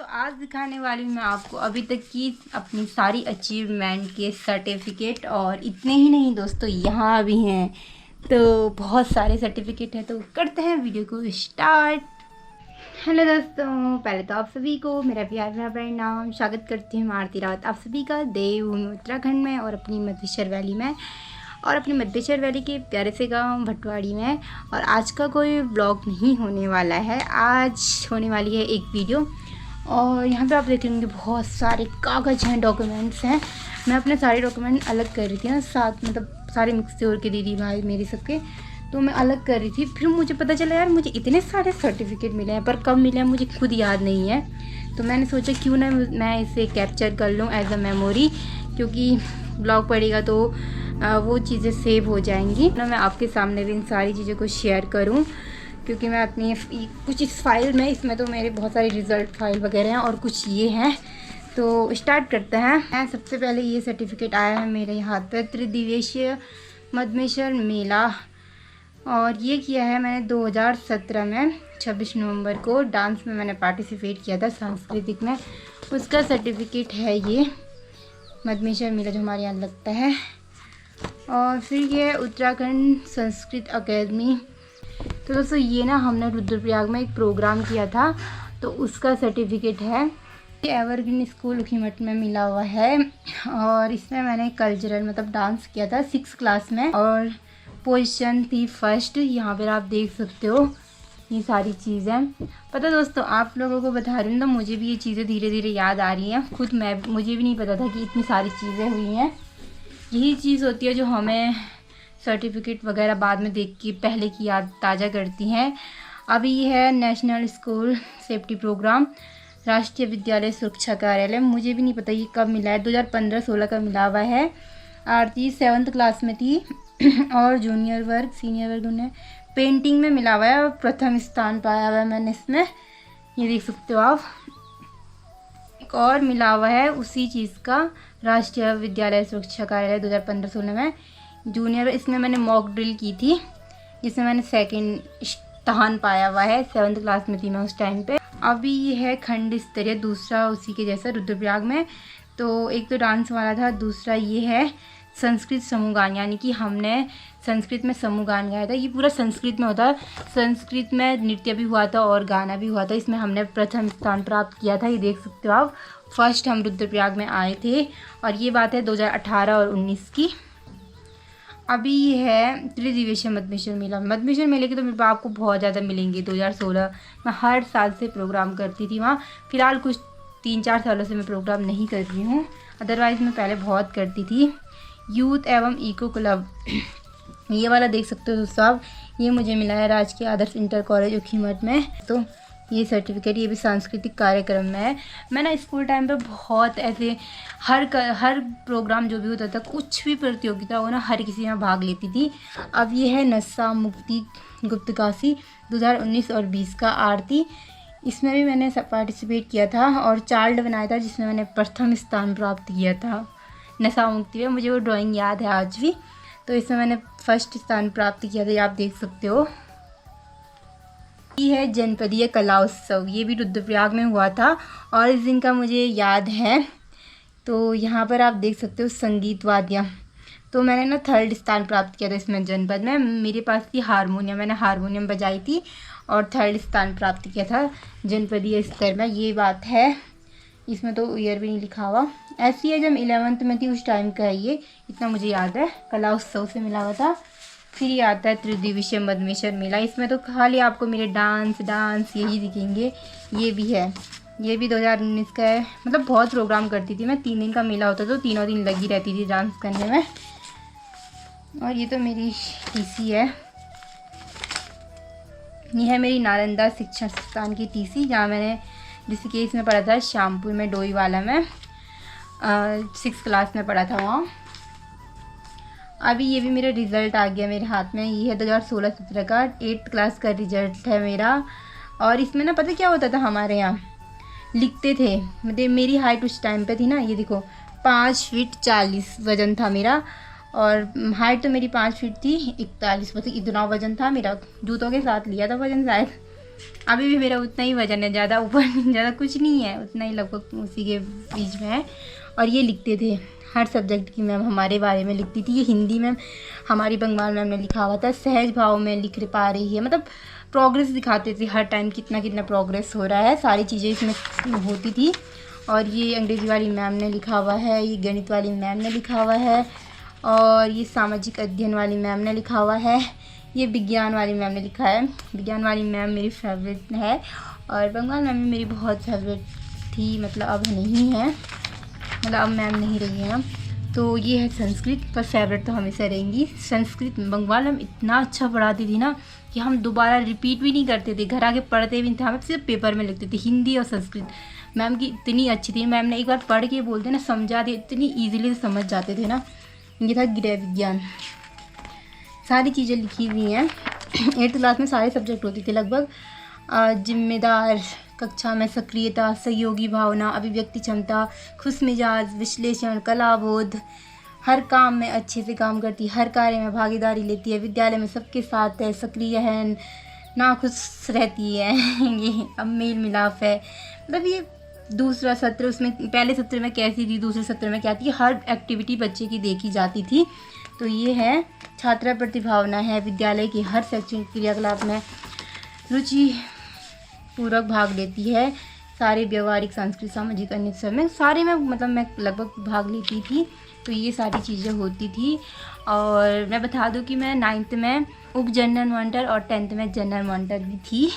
दोस्तों आज दिखाने वाली हूँ मैं आपको अभी तक की अपनी सारी अचीवमेंट के सर्टिफिकेट। और इतने ही नहीं दोस्तों, यहाँ भी हैं तो बहुत सारे सर्टिफिकेट हैं। तो करते हैं वीडियो को स्टार्ट। हेलो दोस्तों, पहले तो आप सभी को मेरा प्यार भरा प्रणाम। स्वागत करती हूँ आरती रावत आप सभी का देवभूमि उत्तराखंड में और अपनी मधेश्वर वैली में, और अपनी मधेश्वर वैली के प्यारे से गांव भटवाड़ी में। और आज का कोई व्लॉग नहीं होने वाला है, आज होने वाली है एक वीडियो। और यहाँ पे आप देख लेंगे बहुत सारे कागज़ हैं, डॉक्यूमेंट्स हैं। मैं अपने सारे डॉक्यूमेंट अलग कर रही थी ना, साथ मतलब सारे मिक्स जोड़ के दीदी भाई मेरे सबके, तो मैं अलग कर रही थी। फिर मुझे पता चला यार मुझे इतने सारे सर्टिफिकेट मिले हैं, पर कब मिले हैं मुझे खुद याद नहीं है। तो मैंने सोचा क्यों ना मैं इसे कैप्चर कर लूँ एज अ मेमोरी, क्योंकि ब्लॉग पड़ेगा तो वो चीज़ें सेव हो जाएंगी ना। मैं आपके सामने भी इन सारी चीज़ों को शेयर करूँ, क्योंकि मैं अपनी कुछ इस फाइल में, इसमें तो मेरे बहुत सारे रिज़ल्ट फाइल वगैरह हैं और कुछ ये हैं। तो स्टार्ट करते हैं। सबसे पहले ये सर्टिफिकेट आया है मेरे हाथ पे, त्रिदिवसीय मधमेश्वर मेला। और ये किया है मैंने 2017 में 26 नवंबर को। डांस में मैंने पार्टिसिपेट किया था सांस्कृतिक में, उसका सर्टिफिकेट है ये मधमेश्वर मेला जो हमारे यहाँ लगता है। और फिर ये उत्तराखंड संस्कृत अकेडमी। तो दोस्तों ये ना हमने रुद्रप्रयाग में एक प्रोग्राम किया था, तो उसका सर्टिफिकेट है। ये एवरग्रीन स्कूल उखीमठ में मिला हुआ है। और इसमें मैंने कल्चरल मतलब डांस किया था 6th क्लास में, और पोजीशन थी फर्स्ट। यहाँ पर आप देख सकते हो ये सारी चीज़ें। पता दोस्तों आप लोगों को बता रही हूँ, तो मुझे भी ये चीज़ें धीरे धीरे याद आ रही हैं। खुद मुझे भी नहीं पता था कि इतनी सारी चीज़ें हुई हैं। यही चीज़ होती है जो हमें सर्टिफिकेट वगैरह बाद में देख के पहले की याद ताज़ा करती हैं। अभी ये है नेशनल स्कूल सेफ्टी प्रोग्राम, राष्ट्रीय विद्यालय सुरक्षा कार्यालय। मुझे भी नहीं पता ये कब मिला है, 2015-16 का मिला हुआ है। आरती 7th क्लास में थी और जूनियर वर्ग सीनियर वर्ग उन्हें पेंटिंग में मिला हुआ है और प्रथम स्थान पाया हुआ है मैंने इसमें, ये देख सकते हो आप। एक और मिला हुआ है उसी चीज़ का, राष्ट्रीय विद्यालय सुरक्षा कार्यालय 2015-16 में जूनियर। इसमें मैंने मॉक ड्रिल की थी जिसमें मैंने 2nd स्थान पाया हुआ है। 7th क्लास में थी मैं उस टाइम पे। अभी ये है खंड स्तरीय, दूसरा उसी के जैसा रुद्रप्रयाग में। तो एक तो डांस वाला था, दूसरा ये है संस्कृत समूह गान, यानी कि हमने संस्कृत में समूह गान गाया था। ये पूरा संस्कृत में होता है, संस्कृत में नृत्य भी हुआ था और गाना भी हुआ था। इसमें हमने प्रथम स्थान प्राप्त किया था, ये देख सकते हो आप। फर्स्ट हम रुद्रप्रयाग में आए थे, और ये बात है 2018 और 19 की। अभी ये है त्रिदिवसीय मधमेश्वर मेला। मधमेश्वर मेले के तो मेरे पास आपको बहुत ज़्यादा मिलेंगे। 2016 मैं हर साल से प्रोग्राम करती थी वहाँ। फ़िलहाल कुछ 3-4 सालों से मैं प्रोग्राम नहीं कर रही हूँ, अदरवाइज़ मैं पहले बहुत करती थी। यूथ एवं इको क्लब ये वाला देख सकते हो सब, ये मुझे मिला है राजकीय आदर्श इंटर कॉलेज उखीमठ में। तो ये सर्टिफिकेट, ये भी सांस्कृतिक कार्यक्रम में है। मैं ना स्कूल टाइम पे बहुत ऐसे हर प्रोग्राम जो भी होता था, कुछ भी प्रतियोगिता हो ना, हर किसी में भाग लेती थी। अब ये है नशा मुक्ति गुप्तकाशी 2019 और 20 का आरती। इसमें भी मैंने पार्टिसिपेट किया था और चार्ट बनाया था जिसमें मैंने प्रथम स्थान प्राप्त किया था नशा मुक्ति में। मुझे वो ड्राइंग याद है आज भी। तो इसमें मैंने फर्स्ट स्थान प्राप्त किया था, ये आप देख सकते हो। ये है जनपदीय कला उत्सव, ये भी रुद्रप्रयाग में हुआ था और इस दिन का मुझे याद है। तो यहाँ पर आप देख सकते हो संगीत वाद्य। तो मैंने ना 3rd स्थान प्राप्त किया था इसमें जनपद में। मेरे पास थी हारमोनियम, मैंने हारमोनियम बजाई थी और 3rd स्थान प्राप्त किया था जनपदीय स्तर में, ये बात है। इसमें तो ईयर भी नहीं लिखा हुआ। ऐसी है जब 11th में थी उस टाइम का है ये, इतना मुझे याद है। कला उत्सव से मिला हुआ था। फिर ये आता है त्रिदिवसीय मधमेश्वर मेला। इसमें तो खाली आपको मेरे डांस यही दिखेंगे। ये भी है, ये भी 2019 का है। मतलब बहुत प्रोग्राम करती थी मैं, 3 दिन का मेला होता तो तीनों दिन लगी रहती थी डांस करने में। और ये तो मेरी टीसी है, ये है मेरी नालंदा शिक्षण संस्थान की टीसी, जहाँ मैंने ऋषिकेश में पढ़ा था, श्यामपुर में डोईवाला में 6th क्लास में पढ़ा था वहाँ। अभी ये भी मेरा रिज़ल्ट आ गया मेरे हाथ में। ये है 2016-17 का 8th क्लास का रिज़ल्ट है मेरा। और इसमें ना पता क्या होता था, हमारे यहाँ लिखते थे, मतलब मेरी हाइट उस टाइम पे थी ना, ये देखो 5 फीट 40 वज़न था मेरा। और हाइट तो मेरी 5 फीट थी 41, मतलब इतना वज़न था मेरा। जूतों के साथ लिया था वज़न शायद। अभी भी मेरा उतना ही वजन है, ज़्यादा ऊपर ज़्यादा कुछ नहीं है, उतना ही लगभग उसी के बीच में है। और ये लिखते थे हर सब्जेक्ट की मैम हमारे बारे में लिखती थी। ये हिंदी मैम हमारी बंगाल मैम ने लिखा हुआ था, सहज भाव में लिख पा रही है, मतलब प्रोग्रेस दिखाते थे हर टाइम, कितना कितना प्रोग्रेस हो रहा है, सारी चीज़ें इसमें होती थी। और ये अंग्रेज़ी वाली मैम ने लिखा हुआ है, ये गणित वाली मैम ने लिखा हुआ है, और ये सामाजिक अध्ययन वाली मैम ने लिखा हुआ है, ये विज्ञान वाली मैम ने लिखा है। विज्ञान वाली मैम मेरी फेवरेट है, और बंगाल मैम मेरी बहुत फेवरेट थी, मतलब अब नहीं है, मतलब अब मैम नहीं रही है। तो ये है संस्कृत, पर फेवरेट तो हमेशा रहेंगी संस्कृत। बंगाल मैम इतना अच्छा पढ़ाती थी ना कि हम दोबारा रिपीट भी नहीं करते थे, घर आके पढ़ते भी नहीं थे, हम सिर्फ पेपर में लिखते थे। हिंदी और संस्कृत मैम की इतनी अच्छी थी, मैम ने एक बार पढ़ के बोलते ना समझा दी, इतनी ईजिली समझ जाते थे ना। ये था गृह विज्ञान, सारी चीज़ें लिखी हुई हैं। 8th क्लास में सारे सब्जेक्ट होते थे लगभग। जिम्मेदार, कक्षा में सक्रियता, सहयोगी भावना, अभिव्यक्ति क्षमता, खुश मिजाज, विश्लेषण, कलाबोध, हर काम में अच्छे से काम करती, हर कार्य में भागीदारी लेती है, विद्यालय में सबके साथ है, सक्रिय है, ना खुश रहती है ये अब मेल मिलाप है। मतलब ये दूसरा सत्र, उसमें पहले सत्र में कैसी थी, दूसरे सत्र में क्या थी, हर एक्टिविटी बच्चे की देखी जाती थी। तो ये है छात्रा प्रतिभावना है, विद्यालय की हर शैक्षणिक क्रियाकलाप में रुचि पूर्वक भाग लेती है, सारे व्यवहारिक, सांस्कृतिक, सामाजिक, अन्य सब में सारे में मतलब मैं लगभग भाग लेती थी। तो ये सारी चीज़ें होती थी। और मैं बता दूं कि मैं 9th में उप जनरल मॉनिटर और 10th में जनरल मॉनिटर भी थी।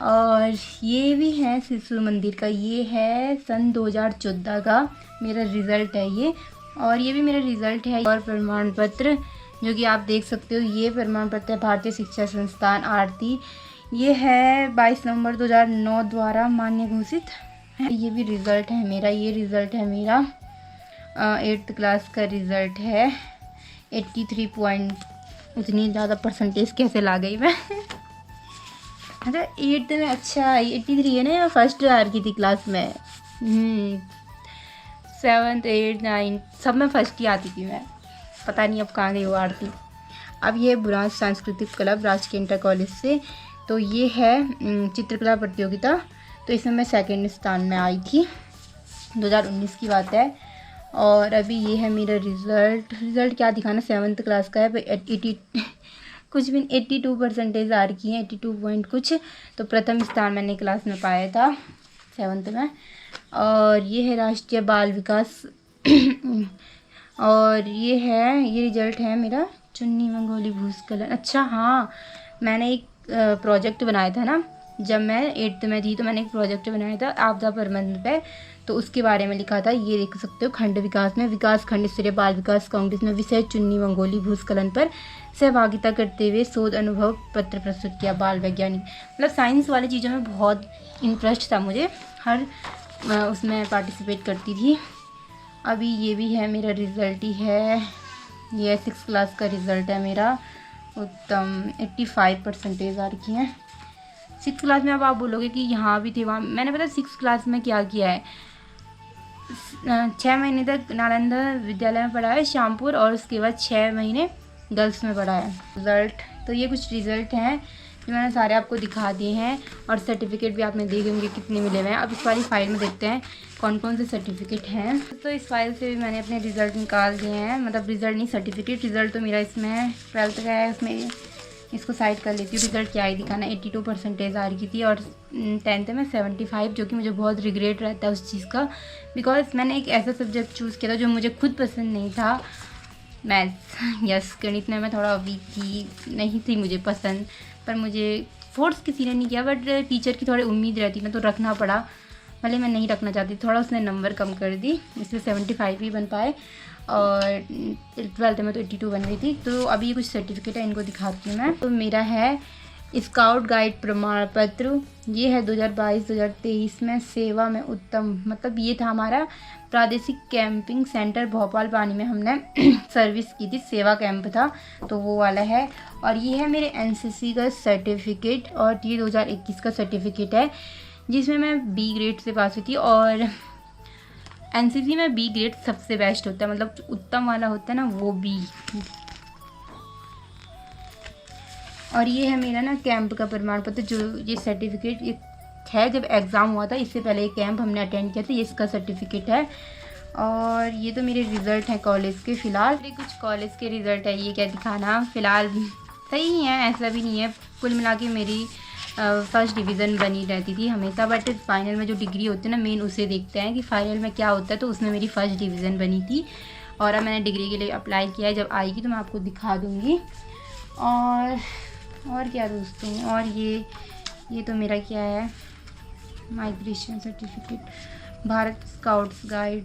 और ये भी है शिशु मंदिर का, ये है सन 2014 का मेरा रिज़ल्ट है ये, और ये भी मेरा रिज़ल्ट है। और प्रमाण पत्र जो कि आप देख सकते हो, ये प्रमाण पत्र है भारतीय शिक्षा संस्थान आरती, ये है 22 नवंबर 2009 द्वारा मान्य घोषित है। ये भी रिज़ल्ट है मेरा, ये रिज़ल्ट है मेरा 8th क्लास का रिज़ल्ट है। 83 पॉइंट, उतनी ज़्यादा परसेंटेज कैसे ला गई मैं अच्छा 8th में, अच्छा 83 है ना, फर्स्ट आ रही थी क्लास में। 7th 8th 9th सब में फर्स्ट ही आती थी मैं, पता नहीं अब कहाँ गई वो आरती। अब ये बुरांश सांस्कृतिक क्लब राजकीय इंटर कॉलेज से, तो ये है चित्रकला प्रतियोगिता, तो इसमें मैं 2nd स्थान में आई थी, 2019 की बात है। और अभी ये है मेरा रिज़ल्ट क्या दिखाना, 7th क्लास का है, 80 कुछ भी 82 परसेंटेज आ रखी है, 82 पॉइंट कुछ। तो प्रथम स्थान मैंने क्लास में पाया था 7th में। और ये है राष्ट्रीय बाल विकास और ये रिज़ल्ट है मेरा चुन्नी मंगोली भूस्खलन। अच्छा हाँ, मैंने एक प्रोजेक्ट बनाया था ना, जब मैं 8th में थी तो मैंने एक प्रोजेक्ट बनाया था आपदा प्रबंधन पे, तो उसके बारे में लिखा था। ये देख सकते हो, खंड विकास में विकास खंड स्तरीय बाल विकास कांग्रेस में विषय चुन्नी मंगोली भूस्खलन पर सहभागिता करते हुए शोध अनुभव पत्र प्रस्तुत किया। बाल वैज्ञानिक, मतलब साइंस वाली चीज़ों में बहुत इंटरेस्ट था मुझे, हर उसमें पार्टिसिपेट करती थी। अभी ये भी है मेरा रिज़ल्ट ही है, ये 6th क्लास का रिज़ल्ट है मेरा, उत्तम 85 परसेंटेज आ रखी हैं 6th क्लास में। अब आप बोलोगे कि यहाँ भी थे वहाँ, मैंने पता 6th क्लास में क्या किया है, 6 महीने तक नालंदा विद्यालय में पढ़ा है श्यामपुर, और उसके बाद 6 महीने गर्ल्स में पढ़ा है। रिज़ल्ट तो ये कुछ रिज़ल्ट हैं जो मैंने सारे आपको दिखा दिए हैं, और सर्टिफिकेट भी आपने देखे होंगे कितने मिले हुए हैं। अब इस वाली फाइल में देखते हैं कौन कौन से सर्टिफिकेट हैं। तो इस फाइल से भी मैंने अपने रिज़ल्ट निकाल दिए हैं, मतलब रिज़ल्ट नहीं सर्टिफिकेट, रिज़ल्ट तो मेरा इसमें है 12th का है, उसमें इसको साइड कर लेती हूँ। रिज़ल्ट क्या ही दिखाना, 82 परसेंटेज आ रही थी, और 10th में 75, जो कि मुझे बहुत रिग्रेट रहता है उस चीज़ का, बिकॉज मैंने एक ऐसा सब्जेक्ट चूज़ किया था जो मुझे खुद पसंद नहीं था, मैथ्स। यस, गणित में मैं थोड़ा वीक थी, नहीं थी मुझे पसंद, पर मुझे फोर्स किसी ने नहीं किया, बट टीचर की थोड़ी उम्मीद रहती ना, तो रखना पड़ा, भले मैं नहीं रखना चाहती, थोड़ा उसने नंबर कम कर दी, इसलिए 75 ही बन पाए, और 12th में तो 82 बन गई थी। तो अभी ये कुछ सर्टिफिकेट है, इनको दिखाती हूँ मैं। तो मेरा है स्काउट गाइड प्रमाण पत्र, ये है 2022-2023 में सेवा में उत्तम, मतलब ये था हमारा प्रादेशिक कैंपिंग सेंटर भोपाल पानी में हमने सर्विस की थी, सेवा कैंप था, तो वो वाला है। और ये है मेरे एनसीसी का सर्टिफिकेट, और ये 2021 का सर्टिफिकेट है, जिसमें मैं B ग्रेड से पास हुई थी। और एनसीसी में B ग्रेड सबसे बेस्ट होता है, मतलब उत्तम वाला होता है ना, वो B। और ये है मेरा ना कैंप का प्रमाण पत्र, जो ये सर्टिफिकेट ये है, जब एग्ज़ाम हुआ था इससे पहले एक कैंप हमने अटेंड किया था, ये इसका सर्टिफिकेट है। और ये तो मेरे रिज़ल्ट हैं कॉलेज के, फ़िलहाल मेरे कुछ कॉलेज के रिज़ल्ट है, ये क्या दिखाना, फ़िलहाल सही है, ऐसा भी नहीं है। कुल मिला के मेरी फर्स्ट डिवीज़न बनी रहती थी हमेशा, बट फाइनल में जो डिग्री होती है ना मेन उसे देखते हैं कि फ़ाइनल में क्या होता है, तो उसमें मेरी फ़र्स्ट डिवीज़न बनी थी। और अब मैंने डिग्री के लिए अप्लाई किया है, जब आएगी तो मैं आपको दिखा दूँगी। और क्या दोस्तों, और ये तो मेरा क्या है, migration certificate, Bharat scouts guide,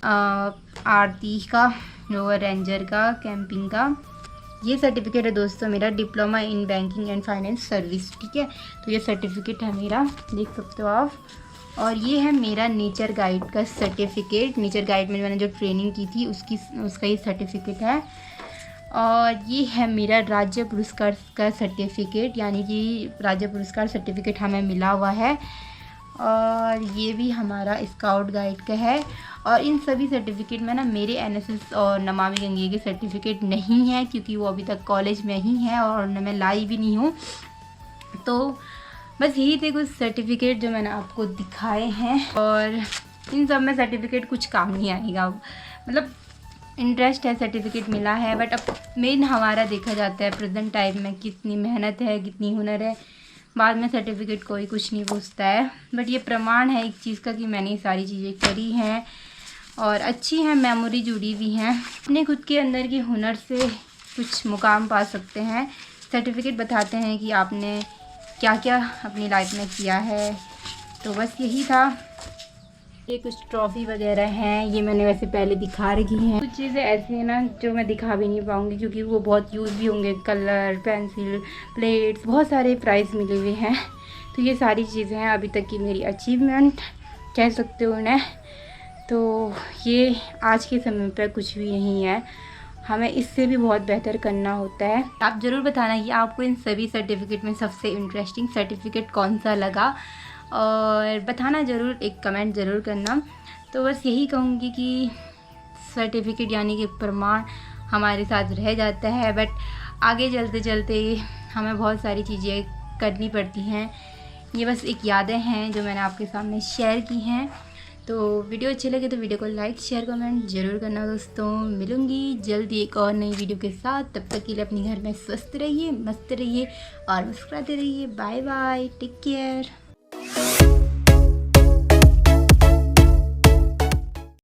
Aarti का, लोअर रेंजर का, कैंपिंग का, ये सर्टिफिकेट है दोस्तों मेरा, diploma in banking and finance service, ठीक है। तो ये सर्टिफिकेट है मेरा, देख सकते हो आप। और ये है मेरा नेचर गाइड का सर्टिफिकेट, नेचर गाइड में मैंने जो ट्रेनिंग की थी उसका ये सर्टिफिकेट है। और ये है मेरा राज्य पुरस्कार का सर्टिफिकेट, यानी कि राज्य पुरस्कार सर्टिफिकेट हमें मिला हुआ है। और ये भी हमारा स्काउट गाइड का है। और इन सभी सर्टिफिकेट में ना मेरे एनएसएस और नमामि गंगे के सर्टिफिकेट नहीं है, क्योंकि वो अभी तक कॉलेज में ही है और मैं लाई भी नहीं हूँ। तो बस यही थे कुछ सर्टिफिकेट जो मैंने आपको दिखाए हैं, और इन सब में सर्टिफिकेट कुछ काम नहीं आएगा, मतलब इंटरेस्ट है, सर्टिफिकेट मिला है, बट अब मेन हमारा देखा जाता है प्रेजेंट टाइम में कितनी मेहनत है, कितनी हुनर है, बाद में सर्टिफिकेट कोई कुछ नहीं पूछता है। बट ये प्रमाण है एक चीज़ का कि मैंने ये सारी चीज़ें करी हैं और अच्छी हैं, मेमोरी जुड़ी हुई हैं। अपने खुद के अंदर के हुनर से कुछ मुकाम पा सकते हैं। सर्टिफिकेट बताते हैं कि आपने क्या क्या अपनी लाइफ में किया है। तो बस यही था। ये कुछ ट्रॉफ़ी वगैरह हैं, ये मैंने वैसे पहले दिखा रखी हैं। कुछ चीज़ें ऐसी हैं ना जो मैं दिखा भी नहीं पाऊँगी, क्योंकि वो बहुत यूज़ भी होंगे, कलर, पेंसिल, प्लेट्स, बहुत सारे प्राइज़ मिले हुए हैं। तो ये सारी चीज़ें हैं अभी तक की मेरी अचीवमेंट कह सकते हो उन्हें। तो ये आज के समय पर कुछ भी नहीं है, हमें इससे भी बहुत बेहतर करना होता है। आप ज़रूर बताना कि आपको इन सभी सर्टिफिकेट में सबसे इंटरेस्टिंग सर्टिफिकेट कौन सा लगा, और बताना ज़रूर, एक कमेंट ज़रूर करना। तो बस यही कहूँगी कि सर्टिफिकेट यानी कि प्रमाण हमारे साथ रह जाता है, बट आगे चलते चलते हमें बहुत सारी चीज़ें करनी पड़ती हैं। ये बस एक यादें हैं जो मैंने आपके सामने शेयर की हैं। तो वीडियो अच्छी लगे तो वीडियो को लाइक, शेयर, कमेंट ज़रूर करना दोस्तों। मिलूँगी जल्दी एक और नई वीडियो के साथ। तब तक के लिए अपने घर में स्वस्थ रहिए, मस्त रहिए और मुस्कुराते रहिए। Bye bye, take care.